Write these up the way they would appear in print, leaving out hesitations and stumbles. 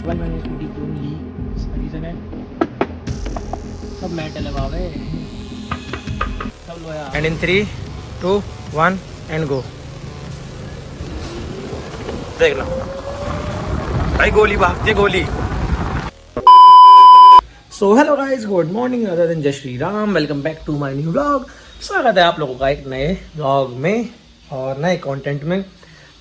भाई मैंने स्कूटी क्यों ली, इसका रीज़न है सब मैट लगावे सब लो यार। And in 3, 2, 1 and go. देख लो भाई गोली भागती गोली। So hello guys, good morning, other than Jai Shri Ram. Welcome back to my new vlog. स्वागत है आप लोगों का एक नए व्लॉग में और नए कंटेंट में।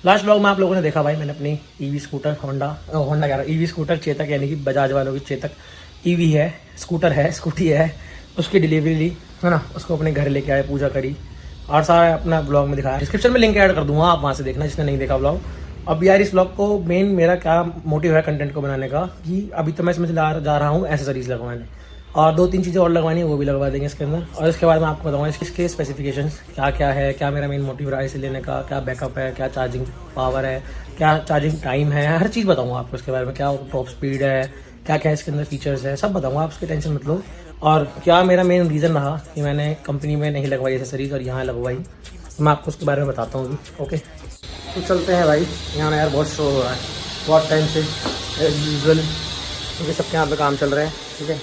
लास्ट व्लॉग में आप लोगों ने देखा भाई मैंने अपनी ईवी स्कूटर होंडा कह रहा ईवी स्कूटर चेतक, यानी कि बजाज वालों की चेतक ईवी है, स्कूटर है, स्कूटी है, उसकी डिलीवरी ली है ना। उसको अपने घर लेके आए, पूजा करी और सारा अपना ब्लॉग में दिखाया। डिस्क्रिप्शन में लिंक ऐड कर दूंगा, आप वहाँ से देखना जिसने नहीं देखा ब्लॉग। अब यार इस ब्लॉग को मेन मेरा क्या मोटिव है कंटेंट को बनाने का कि अभी तो मैं इसमें जा रहा हूँ एसेसरीज लगवाने और 2-3 चीज़ें और लगवानी है, वो भी लगवा देंगे इसके अंदर। और इसके बाद मैं आपको बताऊंगा इसके स्पेसिफिकेशंस क्या क्या है, क्या मेरा मेन मोटिव रहा है इसे लेने का, क्या बैकअप है, क्या चार्जिंग पावर है, क्या चार्जिंग टाइम है, हर चीज़ बताऊंगा आपको इसके बारे में। क्या टॉप स्पीड है, क्या क्या इसके अंदर फीचर्स है, सब बताऊंगा, आप उसकी टेंशन मत लो। और क्या मेरा मेन रीज़न रहा कि मैंने कंपनी में नहीं लगवाई एसेसरीज और यहाँ लगवाई, तो मैं आपको उसके बारे में बताता हूँ। ओके तो चलते हैं भाई। यहाँ यार बहुत शोर हो रहा है बहुत टाइम से यूजुअल, क्योंकि सबके यहाँ पे काम चल रहे हैं। ठीक है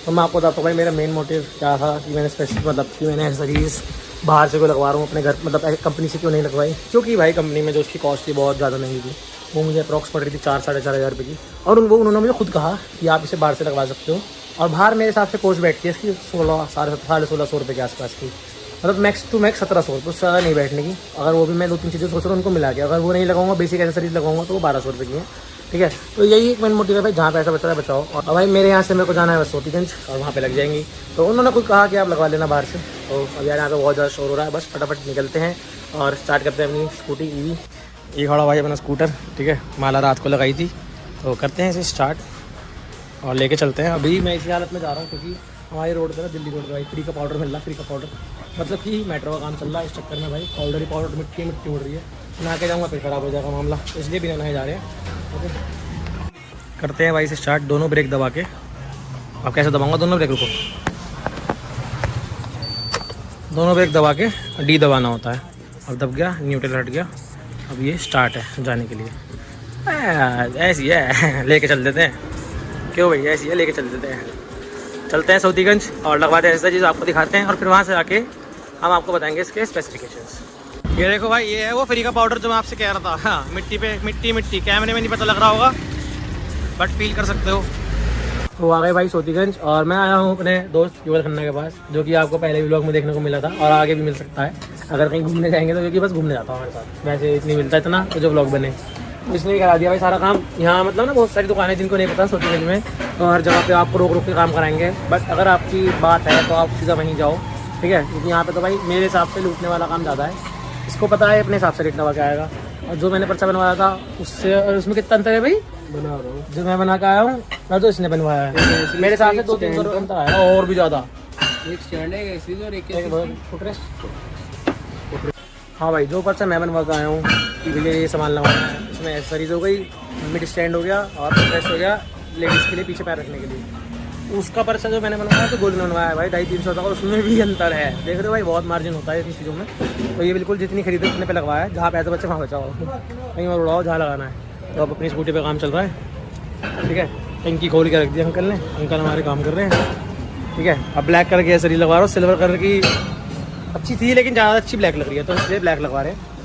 तो मैं आपको बताता हूँ भाई मेरा मेन मोटिव क्या था कि मैंने स्पेसिफिक मतलब कि मैंने एसेसरीज़ बाहर से क्यों लगवा रहा हूँ, अपने घर मतलब कंपनी से क्यों नहीं लगवाई। क्योंकि भाई कंपनी में जो उसकी कॉस्ट थी बहुत ज़्यादा महंगी थी, वो मुझे अप्रॉक्स पड़ रही थी 4-4.5 हज़ार रुपये की। और उन्होंने मुझे खुद कहा कि आप इसे बाहर से लगवा सकते हो। और बाहर मेरे हिसाब से कॉस्ट बैठती है इसकी 1600-1650 रुपये के आसपास की, मतलब मैक्स टू मैक्स 1700 रुपये, उससे ज़्यादा नहीं बैठने की। अगर वो भी मैं 2-3 चीज़ें सोच रहा हूँ उनको मिला के, अगर वो नहीं लगाऊंगा बेसिक एसेसरीज लगाऊंगा तो वो 1200 रुपये की है। ठीक है तो यही एक मेन मोटिव है भाई, जहाँ पैसा बचा है बचाओ। और भाई मेरे यहाँ से मेरे को जाना है बस सोतीगंज और वहाँ पे लग जाएंगी, तो उन्होंने खुद कहा कि आप लगवा लेना बाहर से। तो अब यार यहाँ पे बहुत ज़्यादा शोर हो रहा है, बस फटाफट निकलते हैं और स्टार्ट करते हैं अपनी स्कूटी ईवी। ये खड़ा भाई अपना स्कूटर, ठीक है, माला रात को लगाई थी, तो करते हैं इसे स्टार्ट और लेके चलते हैं। अभी मैं इसी हालत में जा रहा हूँ क्योंकि हमारी रोड पर दिल्ली रोड पर भाई फ्री का पाउडर मिल रहा है, फ्री का पाउडर मतलब कि मेट्रो का काम चल रहा है। इस चक्कर में भाई पाउडर ही पाउडर, मिट्टी मिट्टी उड़ रही है, नहा के जाऊँगा फिर ख़राब हो जाएगा मामला, इसलिए भी नहाए जा रहे हैं। ओके करते हैं भाई इसे स्टार्ट, दोनों ब्रेक दबा के। अब कैसे दबाऊंगा दोनों ब्रेक, रुको, दोनों ब्रेक दबा के डी दबाना होता है। अब दब गया, न्यूट्रल हट गया, अब ये स्टार्ट है जाने के लिए। ऐसी है लेके चल देते हैं, क्यों भाई ऐसी है लेके चल देते हैं। चलते हैं सऊदीगंज और लगवाते हैं ऐसा चीज़, आपको दिखाते हैं और फिर वहाँ से आके हम आपको बताएंगे इसके स्पेसिफिकेशंस। ये देखो भाई, ये है वो फ्री का पाउडर जो मैं आपसे कह रहा था। हाँ मिट्टी पे मिट्टी कैमरे में नहीं पता लग रहा होगा बट फील कर सकते हो। तो आ गए भाई सोतीगंज और मैं आया हूँ अपने दोस्त युवल खन्ना के पास, जो कि आपको पहले व्लॉग में देखने को मिला था और आगे भी मिल सकता है अगर कहीं घूमने जाएंगे तो, क्योंकि बस घूमने जाता हूँ हमारे साथ, वैसे इतनी मिलता इतना तो जो व्लॉग बने इसलिए करा दिया भाई सारा काम। यहाँ मतलब ना बहुत सारी दुकानें जिनको नहीं पता सोतीगंज में, तो हर जगह पे आपको रोक रोक के काम कराएंगे, बट अगर आपकी बात है तो आप सीधा वहीं जाओ। ठीक है क्योंकि यहाँ पे तो भाई मेरे हिसाब से लूटने वाला काम ज़्यादा है, इसको पता है अपने हिसाब से रेट लगा के आएगा। और जो मैंने पर्चा बनवाया था उससे और उसमें कितना अंतर है भाई, बना रहा हूँ जो मैं बना के आया हूँ ना, तो इसने बनवाया है मेरे हिसाब से 2-3 अंतर आया और भी ज़्यादा। एक स्टैंड है और एक हाँ भाई जो पर्चा मैं बनवा के आया हूँ कि भैया ये सामान लगवाना है, इसमें एसेसरीज हो गई, मिड स्टैंड हो गया और प्रेस हो गया लेडीज़ के लिए पीछे पैर रखने के लिए। उसका पर्चा जो मैंने बनवाया तो गोल्ड में बनवाया है भाई 250-300 का, उसमें भी अंतर है, देख रहे हो भाई बहुत मार्जिन होता है इन चीज़ों में। तो ये बिल्कुल जितनी खरीदो उतने पे लगवाया है, जहाँ पैसे बच्चे वहाँ बचाओ, कहीं और उड़ाओ जहाँ लगाना है। तो अब अपनी स्कूटी पे काम चल रहा है। ठीक है टंकी खोल के रख दी अंकल ने, अंकल हमारे काम कर रहे हैं। ठीक है अब ब्लैक कलर की एसेसरीज लगवा रहा हूँ, सिल्वर कलर की अच्छी थी लेकिन ज़्यादा अच्छी ब्लैक लग रही है तो इसलिए ब्लैक लगवा रहे हैं।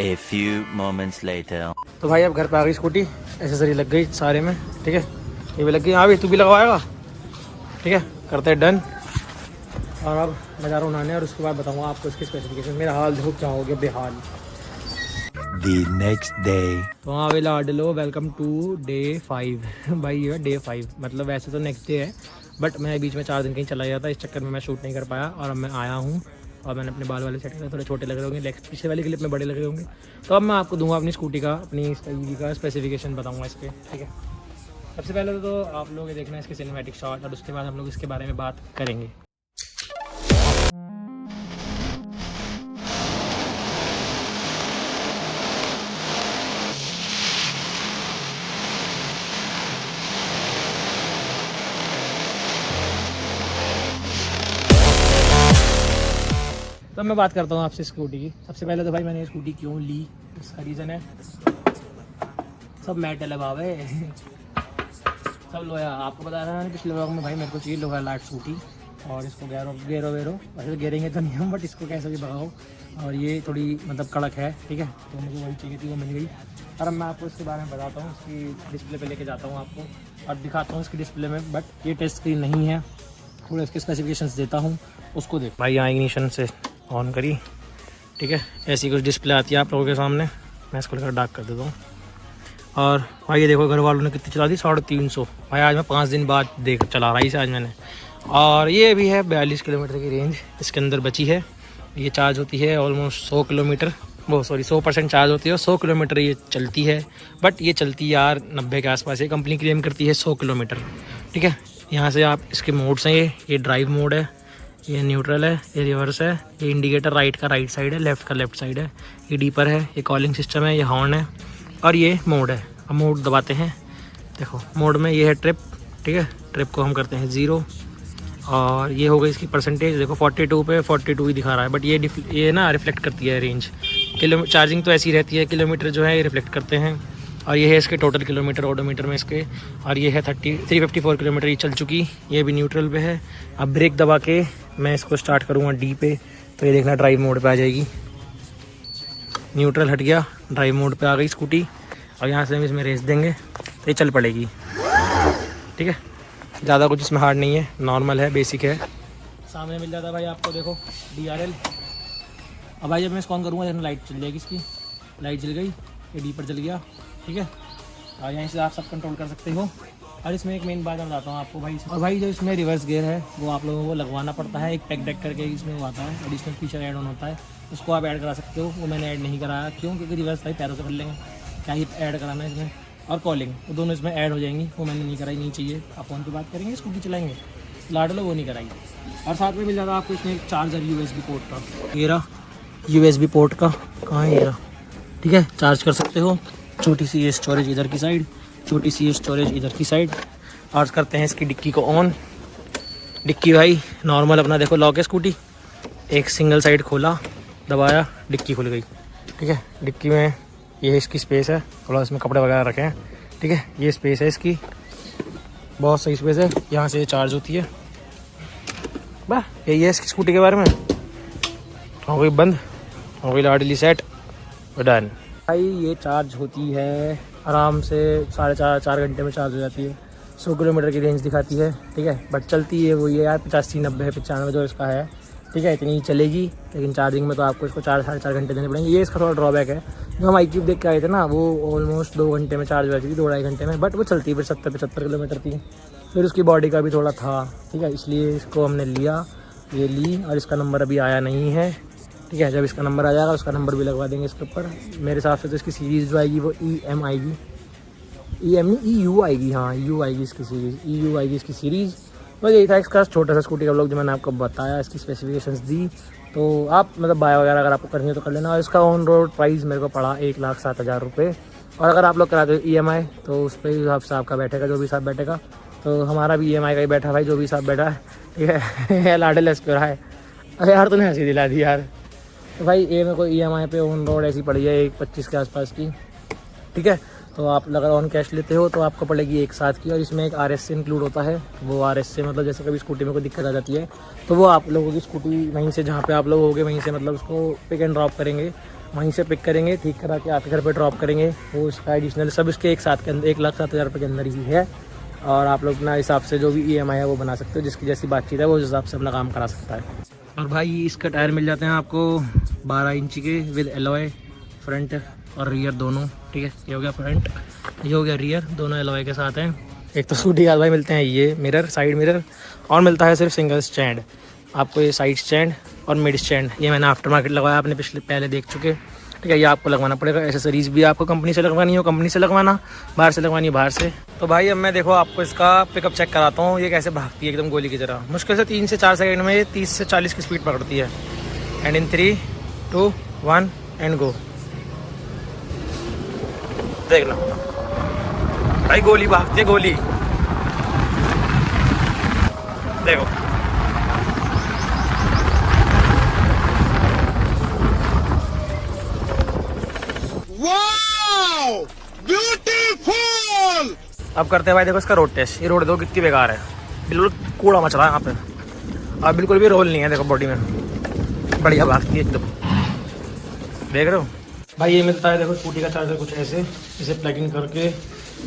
A few moments later. तो भाई अब घर पे आ गई स्कूटी, एसेसरी लग गई सारे में। ठीक है ये भी लग गई, हाँ भी तू भी लगवाएगा। ठीक है करते हैं डन। और अब मैं जा रहा हूँ नहाने और उसके बाद बताऊँगा आपको इसकी स्पेसिफिकेशन। मेरा हाल देखो क्या हो गया बेहाल। The next day. तो हाँ वे लाडलो, वेलकम टू डे 5 भाई ये डे 5 मतलब वैसे तो नेक्स्ट डे है, बट मैं बीच में 4 दिन कहीं चला गया था, इस चक्कर में मैं शूट नहीं कर पाया। और अब मैं आया हूँ और मैंने अपने बाल वाले सेट करे, थोड़े छोटे लग रहे होंगे, लेग्स पीछे वाली क्लिप में बड़े लग रहे होंगे। तो अब मैं आपको दूंगा अपनी स्कूटी का, अपनी ईवी का स्पेसिफिकेशन बताऊंगा इसके। ठीक है सबसे पहले तो आप लोग ये देखना इसके सिनेमैटिक शॉट और उसके बाद हम लोग इसके बारे में बात करेंगे। तो मैं बात करता हूँ आपसे स्कूटी की। सबसे पहले तो भाई मैंने स्कूटी क्यों ली, इसका रीज़न है सब मैट लगावे सब लोया आपको बता रहा है पिछले व्लॉग में भाई मेरे को चाहिए लोहा लाइट स्कूटी और इसको गेरो वेरो वैसे गेरेंगे तो नहीं हम बट इसको कैसे भी भगाओ और ये थोड़ी मतलब कड़क है ठीक है तो मुझे वही चाहिए थी वो मिल गई और अब मैं आपको इसके बारे में बताता हूँ इसकी डिस्प्ले पे लेके जाता हूँ आपको और दिखाता हूँ इसकी डिस्प्ले में बट ये टच स्क्रीन नहीं है थोड़ा इसके स्पेसिफिकेशंस देता हूँ उसको देख भाई यहाँ इग्निशन से ऑन करी ठीक है ऐसी कुछ डिस्प्ले आती है आप लोगों के सामने मैं इसको लेकर डार्क कर देता हूँ और भाई ये देखो घर वालों ने कितनी चला दी 350 भाई आज मैं 5 दिन बाद देख चला रहा इसे आज मैंने और ये भी है 42 किलोमीटर की रेंज इसके अंदर बची है ये चार्ज होती है ऑलमोस्ट 100 किलोमीटर वो सॉरी 100% चार्ज होती है और 100 किलोमीटर ये चलती है बट ये चलती है यार 90 के आसपास है कंपनी क्लेम करती है 100 किलोमीटर ठीक है। यहाँ से आप इसके मोड्स हैं ये ड्राइव मोड है ये न्यूट्रल है ये रिवर्स है ये इंडिकेटर राइट का राइट साइड है लेफ़्ट का लेफ़्ट साइड है ये डीपर है ये कॉलिंग सिस्टम है ये हॉर्न है और ये मोड है। अब मोड दबाते हैं देखो मोड में ये है ट्रिप ठीक है ट्रिप को हम करते हैं 0 और ये हो गई इसकी परसेंटेज देखो 42 पे 42 ही दिखा रहा है बट ये ना रिफ्लेक्ट करती है रेंज चार्जिंग तो ऐसी रहती है किलोमीटर जो है ये रिफ्लेक्ट करते हैं और ये है इसके टोटल किलोमीटर ओडोमीटर में इसके और ये है 354 किलोमीटर ये चल चुकी ये भी न्यूट्रल पे है। अब ब्रेक दबा के मैं इसको स्टार्ट करूँगा डी पे तो ये देखना ड्राइव मोड पे आ जाएगी न्यूट्रल हट गया ड्राइव मोड पे आ गई स्कूटी और यहाँ से हम इसमें रेस देंगे तो ये चल पड़ेगी ठीक है ज़्यादा कुछ इसमें हार्ड नहीं है नॉर्मल है बेसिक है। सामने मिल जाता है भाई आपको देखो DRL। अब भाई जब मैं इसको ऑन करूँगा देखना लाइट चल जाएगी इसकी लाइट जल गई ये डी पर जल गया ठीक है और यहाँ से आप सब कंट्रोल कर सकते हो। और इसमें एक मेन बात मैं बताता हूँ आपको भाई और भाई जो इसमें रिवर्स गियर है वो आप लोगों को लगवाना पड़ता है एक पैक डेक करके इसमें वो आता है एडिशनल फीचर ऐड ऑन होता है उसको आप ऐड करा सकते हो वो मैंने ऐड नहीं कराया क्यों क्योंकि रिवर्स भाई पैरों से कर लेंगे क्या ही ऐड कराना है इसमें और कॉलिंग वो दोनों इसमें ऐड हो जाएंगी वो मैंने नहीं कराई नहीं चाहिए आप फ़ोन की बात करेंगे स्कूटी चलाएंगे लाड लो वो नहीं कराई। और साथ में मिल जाता आपको इसमें एक चार्जर USB पोर्ट का ये रहा USB पोर्ट का कहाँ है ये रहा ठीक है चार्ज कर सकते हो छोटी सी स्टोरेज इधर की साइड छोटी सी स्टोरेज इधर की साइड। और करते हैं इसकी डिक्की को ऑन डिक्की भाई नॉर्मल अपना देखो लॉक है स्कूटी एक सिंगल साइड खोला दबाया डिक्की खुल गई ठीक है। डिक्की में ये इसकी स्पेस है थोड़ा इसमें कपड़े वगैरह रखे हैं ठीक है ये स्पेस है इसकी बहुत सही स्पेस है यहाँ से ये चार्ज होती है वाह यही है इसकी स्कूटी के बारे में। हो गई बंद हो गई लाडली सेट डन भाई ये चार्ज होती है आराम से 4.5 घंटे में चार्ज हो जाती है 100 किलोमीटर की रेंज दिखाती है ठीक है बट चलती है वो ये यार 85 90 95 जो इसका है ठीक है इतनी ही चलेगी लेकिन चार्जिंग में तो आपको इसको 4-4.5 घंटे देने पड़ेंगे। ये इसका थोड़ा ड्रॉबैक है जो हम iQube देख के आए थे ना वो ऑलमोस्ट 2 घंटे में चार्ज हो जाती थी 2-2.5 घंटे में बट वो चलती फिर 70-75 किलोमीटर थी फिर उसकी बॉडी का भी थोड़ा था ठीक है इसलिए इसको हमने लिया ये ली और इसका नंबर अभी आया नहीं है ठीक है जब इसका नंबर आ जाएगा उसका नंबर भी लगवा देंगे इसके ऊपर। मेरे हिसाब से तो इसकी सीरीज़ जो आएगी वो EM आएगी EU आएगी हाँ EU आएगी इसकी सीरीज़ EU आएगी इसकी सीरीज़। बस यही था इसका छोटा सा स्कूटी का ब्लॉग जो मैंने आपको बताया इसकी स्पेसिफिकेशंस दी तो आप मतलब बाय वगैरह अगर आपको करनी है तो कर लेना। और इसका ऑन रोड प्राइस मेरे को पड़ा 1,07,000 रुपये और अगर आप लोग कराते हो EMI तो उस पर हिसाब से आपका बैठेगा जो भी साथ बैठेगा तो हमारा भी EMI का ही बैठा भाई जो भी साथ बैठा है ठीक है लाडल एस पे रहा है। अरे यार तूने हंसी दिला दी यार तो भाई ये मेरे को EMI पे ऑन रोड ऐसी पड़ी है 1,25 के आसपास की ठीक है। तो आप अगर ऑन कैश लेते हो तो आपको पड़ेगी 1 साथ की और इसमें एक RS से इंक्लूड होता है वो RS से मतलब जैसे कभी स्कूटी में कोई दिक्कत आ जाती है तो वो आप लोगों की स्कूटी वहीं से जहाँ पे आप लोग होगे वहीं से मतलब उसको पिक एंड ड्रॉप करेंगे वहीं से पिक करेंगे ठीक करा के आपके घर पे ड्रॉप करेंगे वो उसका एडिशनल सब इसके 1 साथ के अंदर 1,07,000 रुपये के अंदर ही है। और आप लोग अपना हिसाब से जो भी EMI है वो बना सकते हो जिसकी जैसी बातचीत है वो उस हिसाब से अपना काम करा सकता है। और भाई इसका टायर मिल जाते हैं आपको 12 इंची के विद एलॉय फ्रंट और रियर दोनों ठीक है। ये हो गया फ्रंट ये हो गया रियर दोनों एलॉय के साथ हैं। एक तो स्कूटी के भाई मिलते हैं ये मिरर साइड मिरर और मिलता है सिर्फ सिंगल स्टैंड आपको ये साइड स्टैंड और मिड स्टैंड ये मैंने आफ्टर मार्केट लगवाया आपने पहले देख चुके ठीक है। ये आपको लगवाना पड़ेगा। एसेसरीज भी आपको कंपनी से लगवानी हो कंपनी से लगवाना बाहर से लगवानी हो बाहर से। तो भाई अब मैं देखो आपको इसका पिकअप चेक कराता हूँ ये कैसे भागती है एकदम गोली की तरह मुश्किल से 3 से 4 सेकंड में ये 30 से 40 की स्पीड पकड़ती है। एंड इन 3, 2, 1 एंड गो देखना भाई गोली भागती है गोली देखो वाओ ब्यूटीफुल। अब करते हैं भाई देखो इसका रोड टेस्ट। ये रोड देखो कितनी बेकार है, बिल्कुल कूड़ा मच रहा है यहाँ पे, अब बिल्कुल भी रोल नहीं है देखो बॉडी में, बढ़िया भागती है एकदम, देख रहे हो भाई। ये मिलता है देखो स्कूटी का चार्जर कुछ ऐसे, इसे प्लग इन करके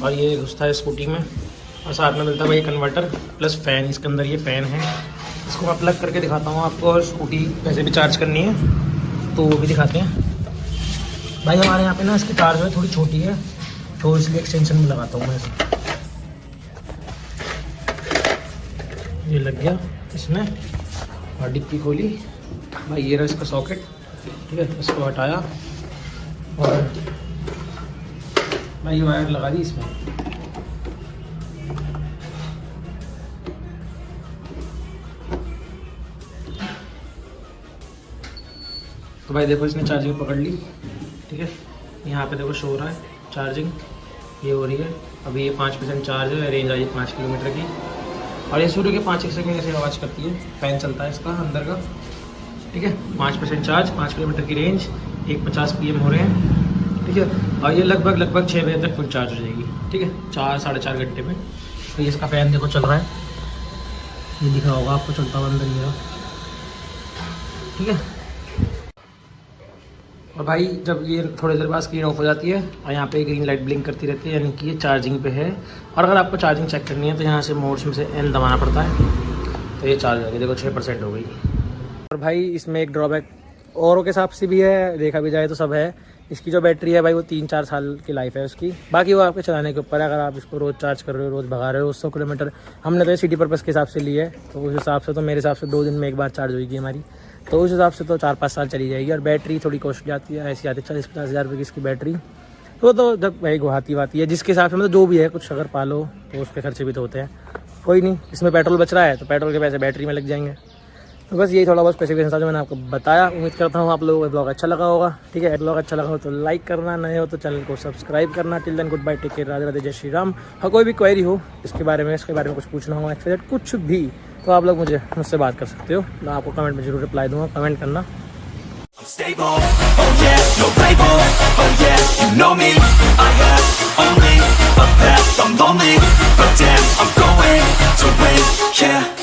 और ये घुसता है स्कूटी में, और साथ में मिलता है भाई कन्वर्टर प्लस फ़ैन। इसके अंदर ये फ़ैन है, इसको मैं प्लग करके दिखाता हूँ आपको। और स्कूटी वैसे भी चार्ज करनी है तो वो भी दिखाते हैं भाई। हमारे यहाँ पे ना इसकी चार्जर थोड़ी छोटी है तो इसलिए एक्सटेंशन में लगाता हूँ मैं इसे। ये लग गया इसमें, और डिक्की खोली भाई, ये रहा इसका सॉकेट, ठीक है। इसको हटाया और भाई ये वायर लगा दी इसमें। तो भाई देखो इसने चार्जिंग पकड़ ली, ठीक है। यहाँ पे देखो शो हो रहा है चार्जिंग, ये हो रही है अभी। ये 5% चार्ज है, रेंज आई है 5 किलोमीटर की, और ये शुरू के 5 सेकंड से आवाज़ करती है। फैन चलता है इसका अंदर का, ठीक है। 5% चार्ज, 5 किलोमीटर की रेंज, 150 PM हो रहे हैं, ठीक है। और ये लगभग 6 बजे तक फुल चार्ज हो जाएगी, ठीक है, 4-4.5 घंटे में। तो ये इसका फ़ैन देखो चल रहा है, ये दिखा होगा आपको चलता हुआ अंदर ये, ठीक है। और भाई जब ये थोड़ी देर बाद स्क्रीन ऑफ हो जाती है और यहाँ पे ग्रीन लाइट ब्लिंक करती रहती है, यानी कि ये चार्जिंग पे है। और अगर आपको चार्जिंग चेक करनी है तो यहाँ से मोड्स में से N दबाना पड़ता है, तो ये चार्ज हो गई, देखो 6% हो गई। और भाई इसमें एक ड्रॉबैक औरों के हिसाब से भी है, देखा भी जाए तो सब है। इसकी जो बैटरी है भाई वो 3-4 साल की लाइफ है उसकी, बाकी वो आपके चलाने के ऊपर है। अगर आप इसको रोज़ चार्ज कर रहे हो, रोज़ भगा रहे हो 100 किलोमीटर, हमने तो ये सिटी पर्पज़ के हिसाब से ली है, तो उस हिसाब से तो मेरे हिसाब से 2 दिन में एक बार चार्ज होगी हमारी, तो उस हिसाब से तो 4-5 साल चली जाएगी। और बैटरी थोड़ी कॉस्टली आती है, ऐसी आती है 40-50 हज़ार रुपये की इसकी बैटरी, तो जब भाई गुवाहाटी आती है जिसके हिसाब से, मतलब जो भी है, कुछ अगर पालो तो उसके खर्चे भी तो होते हैं। कोई नहीं, इसमें पेट्रोल बच रहा है तो पेट्रोल के पैसे बैटरी में लग जाएंगे। तो बस यही थोड़ा बहुत स्पेसिफिकेशन था जो मैंने आपको बताया। उम्मीद करता हूँ आप लोगों को ब्लॉग अच्छा लगा होगा, ठीक है। ब्लॉग अच्छा लगा हो तो लाइक करना, नए हो तो चैनल को सब्सक्राइब करना। Till then good bye, take care, Radhe Radhe, जय श्री राम। और कोई भी क्वेरी हो इसके बारे में कुछ पूछना हो, एक्सपेक्ट कुछ भी, तो आप लोग मुझसे बात कर सकते हो, मैं आपको कमेंट में जरूर रिप्लाई दूंगा, कमेंट करना। I'm stable, oh yeah, no label, oh yeah, you know me, I have only a path, I'm lonely, but damn, I'm going to win, yeah.